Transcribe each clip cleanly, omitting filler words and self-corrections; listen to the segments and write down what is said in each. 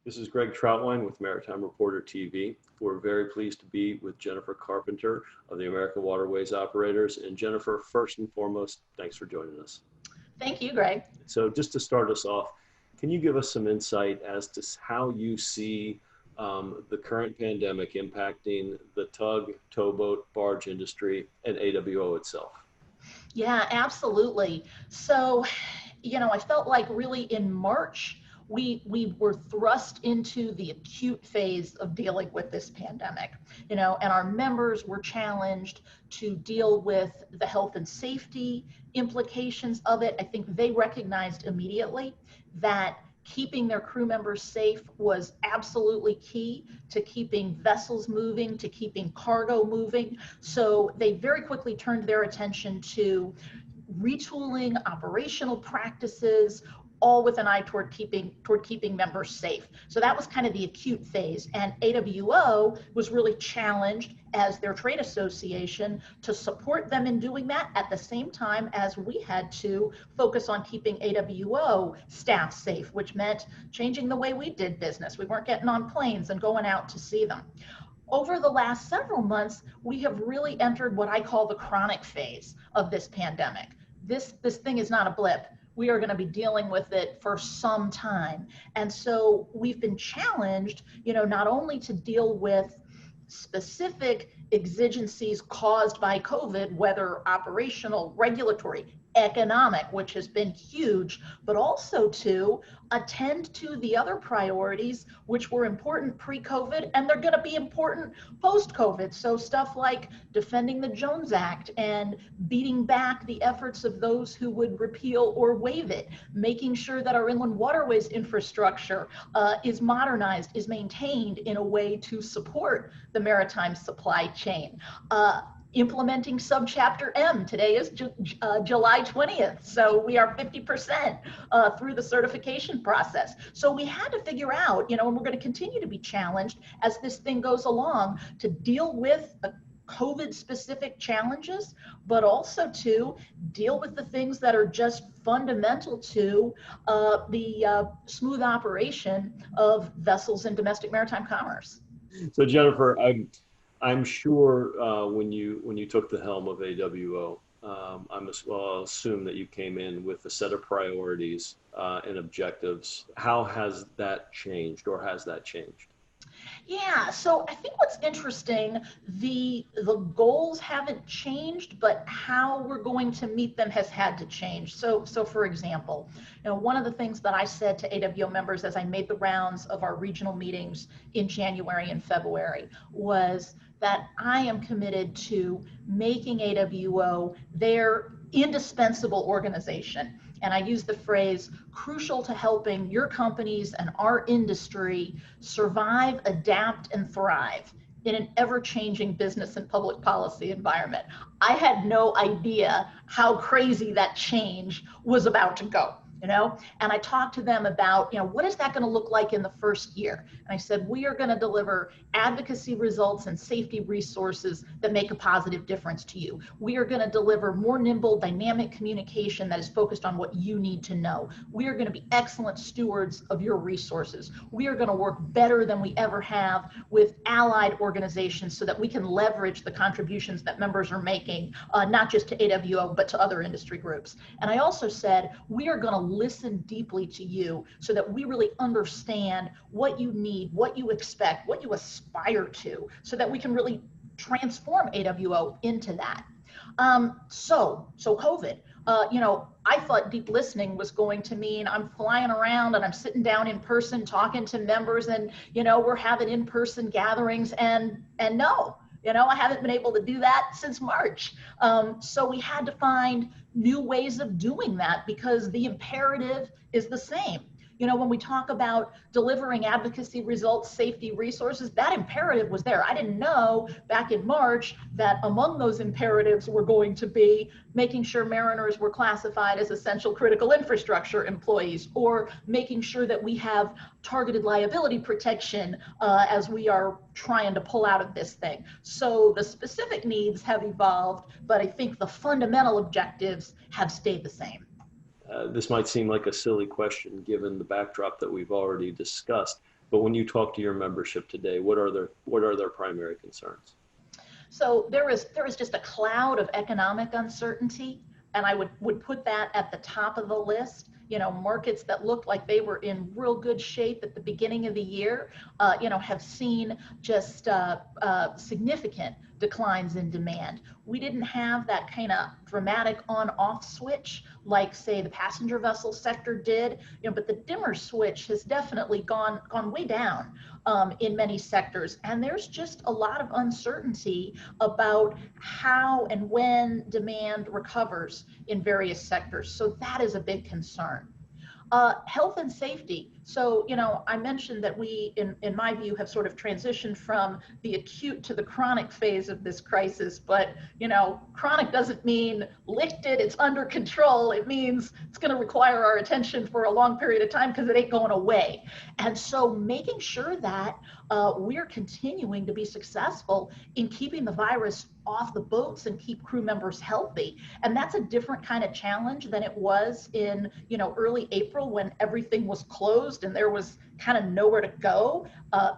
This is Greg Troutwine with Maritime Reporter TV. We're very pleased to be with Jennifer Carpenter of the American Waterways Operators. And Jennifer, first and foremost, thanks for joining us. Thank you, Greg. So just to start us off, can you give us some insight as to how you see the current pandemic impacting the tug, towboat, barge industry and AWO itself? Yeah, absolutely. So, I felt like really in March, we were thrust into the acute phase of dealing with this pandemic, and our members were challenged to deal with the health and safety implications of it. I think they recognized immediately that keeping their crew members safe was absolutely key to keeping vessels moving, to keeping cargo moving. So they very quickly turned their attention to retooling operational practices, all with an eye toward keeping members safe. So that was kind of the acute phase. And AWO was really challenged as their trade association to support them in doing that at the same time as we had to focus on keeping AWO staff safe, which meant changing the way we did business. We weren't getting on planes and going out to see them. Over the last several months, we have really entered what I call the chronic phase of this pandemic. This thing is not a blip. We are going to be dealing with it for some time. And so we've been challenged, not only to deal with specific exigencies caused by COVID, whether operational, regulatory, economic, which has been huge, but also to attend to the other priorities which were important pre-COVID, and they're going to be important post-COVID. So stuff like defending the Jones Act and beating back the efforts of those who would repeal or waive it, making sure that our inland waterways infrastructure is modernized, is maintained in a way to support the maritime supply chain. Implementing Subchapter M. Today is July 20th, so we are 50% through the certification process. So we had to figure out, and we're going to continue to be challenged as this thing goes along to deal with COVID-specific challenges, but also to deal with the things that are just fundamental to the smooth operation of vessels in domestic maritime commerce. So Jennifer, I'm sure when you took the helm of AWO, I'll assume that you came in with a set of priorities and objectives. How has that changed, or has that changed? Yeah, so I think what's interesting, the goals haven't changed, but how we're going to meet them has had to change. So for example, one of the things that I said to AWO members as I made the rounds of our regional meetings in January and February was that I am committed to making AWO their indispensable organization. And I use the phrase crucial to helping your companies and our industry survive, adapt, and thrive in an ever-changing business and public policy environment. I had no idea how crazy that change was about to go. And I talked to them about, what is that going to look like in the first year? And I said, we are going to deliver advocacy results and safety resources that make a positive difference to you. We are going to deliver more nimble, dynamic communication that is focused on what you need to know. We are going to be excellent stewards of your resources. We are going to work better than we ever have with allied organizations so that we can leverage the contributions that members are making, not just to AWO, but to other industry groups. And I also said, we are going to listen deeply to you so that we really understand what you need, what you expect, what you aspire to, so that we can really transform AWO into that. So COVID, I thought deep listening was going to mean I'm flying around and I'm sitting down in person talking to members and, we're having in-person gatherings and no. I haven't been able to do that since March. So we had to find new ways of doing that because the imperative is the same. When we talk about delivering advocacy results, safety resources, that imperative was there. I didn't know back in March that among those imperatives were going to be making sure mariners were classified as essential critical infrastructure employees, or making sure that we have targeted liability protection as we are trying to pull out of this thing. So the specific needs have evolved, but I think the fundamental objectives have stayed the same. This might seem like a silly question given the backdrop that we've already discussed, But when you talk to your membership today, what are their primary concerns? So there is just a cloud of economic uncertainty, and I would put that at the top of the list. Markets that looked like they were in real good shape at the beginning of the year, have seen just significant declines in demand. We didn't have that kind of dramatic on-off switch like, say, the passenger vessel sector did, but the dimmer switch has definitely gone way down in many sectors. And there's just a lot of uncertainty about how and when demand recovers in various sectors. So that is a big concern. Health and safety. So, I mentioned that we, in my view, have sort of transitioned from the acute to the chronic phase of this crisis. But, chronic doesn't mean lifted, it's under control. It means it's going to require our attention for a long period of time because it ain't going away. And so making sure that we're continuing to be successful in keeping the virus off the boats and keep crew members healthy. And that's a different kind of challenge than it was in, early April when everything was closed and there was kind of nowhere to go.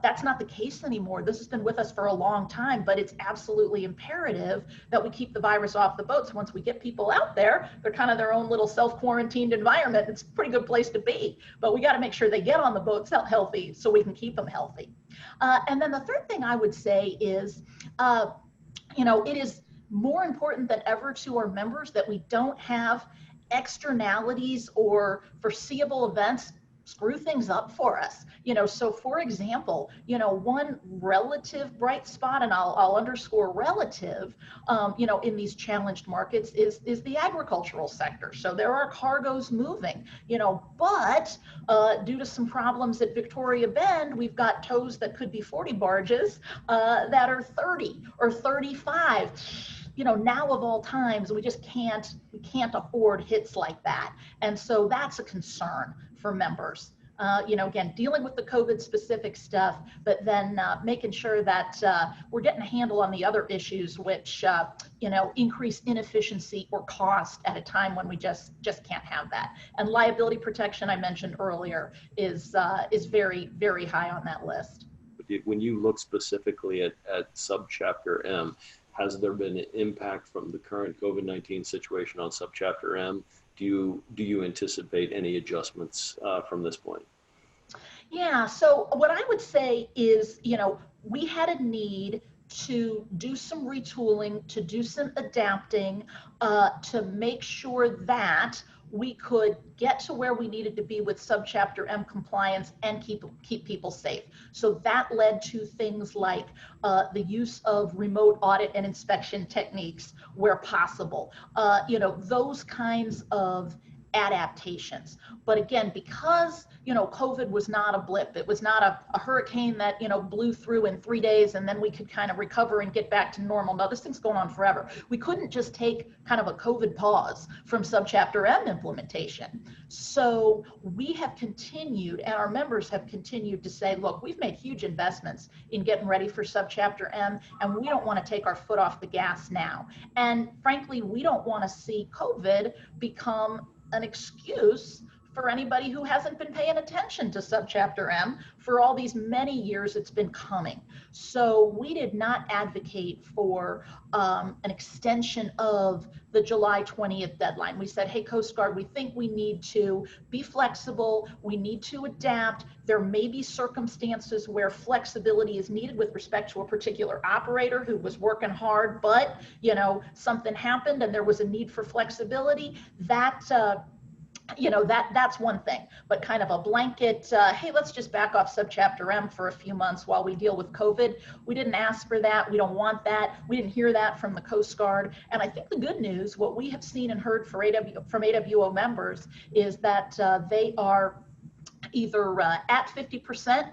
That's not the case anymore. This has been with us for a long time, but it's absolutely imperative that we keep the virus off the boats. Once we get people out there, they're kind of their own little self-quarantined environment. It's a pretty good place to be, but we got to make sure they get on the boats healthy so we can keep them healthy. And then the third thing I would say is, it is more important than ever to our members that we don't have externalities or foreseeable events screw things up for us. So for example, one relative bright spot, and I'll underscore relative, in these challenged markets is the agricultural sector. So there are cargoes moving, but due to some problems at Victoria Bend, we've got tows that could be 40 barges that are 30 or 35. Now of all times, we can't afford hits like that. And so that's a concern for members. Again, dealing with the COVID specific stuff, but then making sure that we're getting a handle on the other issues, which, increase inefficiency or cost at a time when we just can't have that. And liability protection, I mentioned earlier, is very, very high on that list. When you look specifically at Subchapter M, has there been an impact from the current COVID-19 situation on Subchapter M? Do you anticipate any adjustments from this point? Yeah, so what I would say is, we had a need to do some retooling, to do some adapting, to make sure that we could get to where we needed to be with Subchapter M compliance and keep people safe. So that led to things like the use of remote audit and inspection techniques where possible, those kinds of adaptations. But again, because COVID was not a blip, it was not a hurricane that blew through in 3 days and then we could kind of recover and get back to normal. No, this thing's going on forever. We couldn't just take kind of a COVID pause from Subchapter M implementation. So we have continued, and our members have continued to say, look, we've made huge investments in getting ready for Subchapter M, and we don't want to take our foot off the gas now. And frankly, we don't want to see COVID become an excuse for anybody who hasn't been paying attention to Subchapter M for all these many years it's been coming. So we did not advocate for an extension of the July 20th deadline. We said, hey, Coast Guard, we think we need to be flexible. We need to adapt. There may be circumstances where flexibility is needed with respect to a particular operator who was working hard, but something happened and there was a need for flexibility. That's one thing, but kind of a blanket, hey, let's just back off Subchapter M for a few months while we deal with COVID. We didn't ask for that. We don't want that. We didn't hear that from the Coast Guard. And I think the good news, what we have seen and heard from AWO members is that they are either at 50%,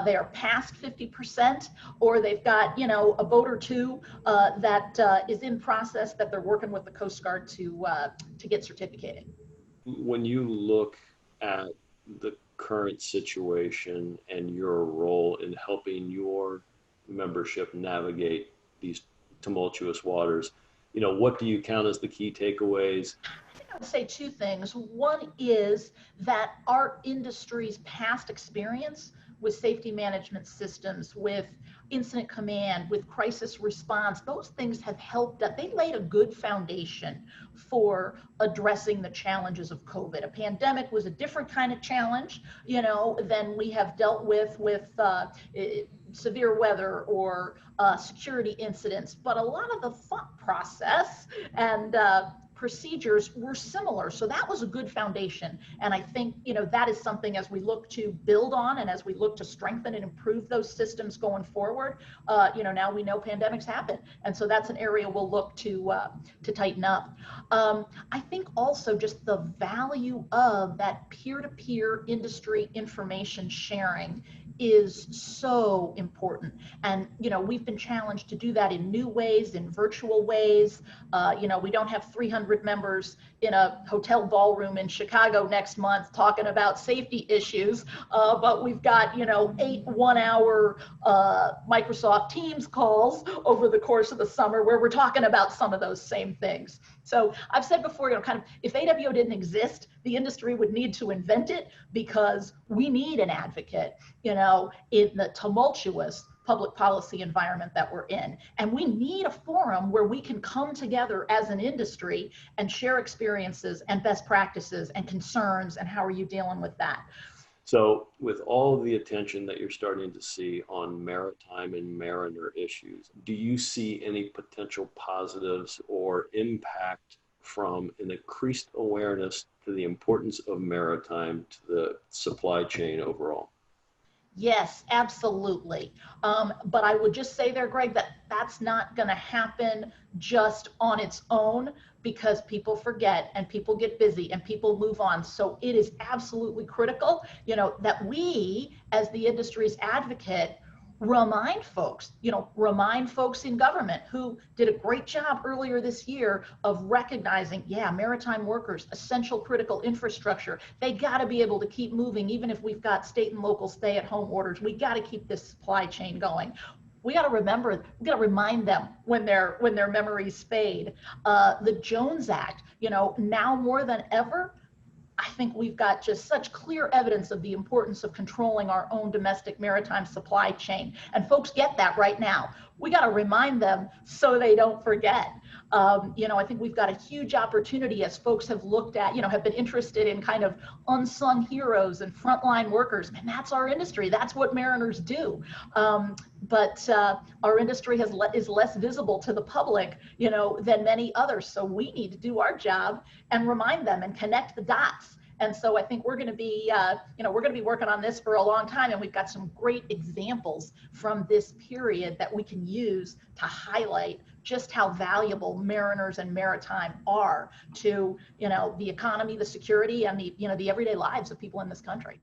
they are past 50%, or they've got, a boat or two that is in process that they're working with the Coast Guard to get certificated. When you look at the current situation and your role in helping your membership navigate these tumultuous waters, what do you count as the key takeaways? I would say two things. One is that our industry's past experience with safety management systems, with incident command, with crisis response. Those things have helped. They laid a good foundation for addressing the challenges of COVID. A pandemic was a different kind of challenge, than we have dealt with severe weather or security incidents. But a lot of the thought process and procedures were similar. So that was a good foundation. And I think, that is something as we look to build on and as we look to strengthen and improve those systems going forward, now we know pandemics happen. And so that's an area we'll look to tighten up. I think also just the value of that peer-to-peer industry information sharing is so important. And, we've been challenged to do that in new ways, in virtual ways. We don't have 300 members in a hotel ballroom in Chicago next month talking about safety issues, but we've got, 8 one-hour Microsoft Teams calls over the course of the summer where we're talking about some of those same things. So I've said before, if AWO didn't exist, the industry would need to invent it, because we need an advocate, in the tumultuous public policy environment that we're in. And we need a forum where we can come together as an industry and share experiences and best practices and concerns, and how are you dealing with that? So with all of the attention that you're starting to see on maritime and mariner issues, do you see any potential positives or impact from an increased awareness to the importance of maritime to the supply chain overall? Yes, absolutely. But I would just say there, Greg, that that's not going to happen just on its own, because people forget and people get busy and people move on. So it is absolutely critical, that we, as the industry's advocate, remind folks in government who did a great job earlier this year of recognizing, maritime workers, essential critical infrastructure. They got to be able to keep moving, even if we've got state and local stay-at-home orders. We got to keep this supply chain going. We got to remind them when their memories fade. The Jones Act, now more than ever, I think we've got just such clear evidence of the importance of controlling our own domestic maritime supply chain. And folks get that right now. We got to remind them so they don't forget. I think we've got a huge opportunity as folks have looked at, have been interested in kind of unsung heroes and frontline workers. And that's our industry. That's what mariners do. But our industry is less visible to the public, than many others. So we need to do our job and remind them and connect the dots. And so I think we're going to be, working on this for a long time, and we've got some great examples from this period that we can use to highlight just how valuable mariners and maritime are to, the economy, the security, and the everyday lives of people in this country.